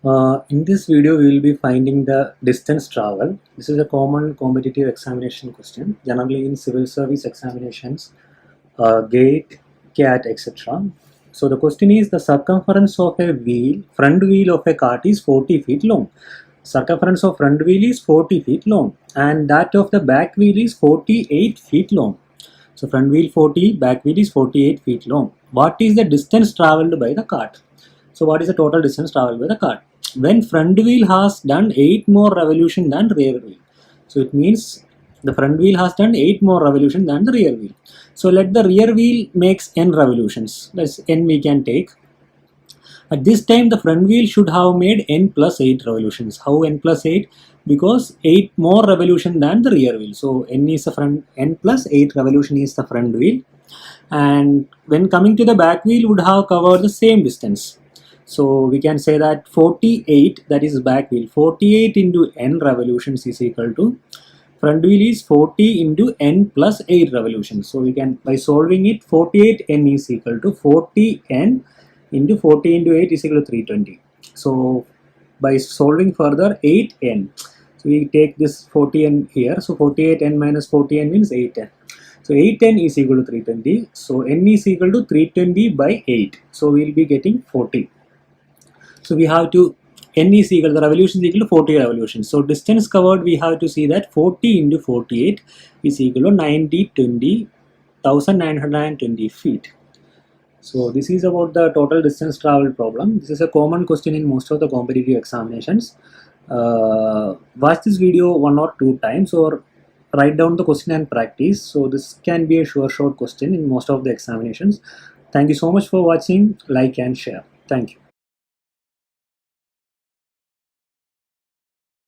In this video, we will be finding the distance travel. This is a common competitive examination question, generally in civil service examinations, GATE, CAT, etc. So the question is, the circumference of a wheel, front wheel of a cart is 40 feet long. Circumference of front wheel is 40 feet long and that of the back wheel is 48 feet long. So front wheel 40, back wheel is 48 feet long. What is the distance traveled by the cart? So what is the total distance traveled by the cart? When front wheel has done 8 more revolution than rear wheel. So it means the front wheel has done 8 more revolution than the rear wheel. So let the rear wheel makes n revolutions. Let's n we can take. At this time the front wheel should have made n plus 8 revolutions. How n plus 8? Because 8 more revolution than the rear wheel. So n plus 8 revolution is the front wheel. And when coming to the back wheel would have covered the same distance. So we can say that 48, that is back wheel, 48 into n revolutions is equal to front wheel is 40 into n plus 8 revolutions. So we can, by solving it, 48n is equal to 40n into 40 into 8 is equal to 320. So by solving further 8n, so we take this 40n here, so 48n minus 40n means 8n. So 8n is equal to 320, so n is equal to 320 by 8, so we will be getting 40. So we have to, n is equal, the revolution is equal to 40 revolutions. So distance covered, we have to see that 40 into 48 is equal to 1920 feet. So this is about the total distance travel problem. This is a common question in most of the competitive examinations. Watch this video 1 or 2 times or write down the question and practice. So this can be a short question in most of the examinations. Thank you so much for watching. Like and share. Thank you.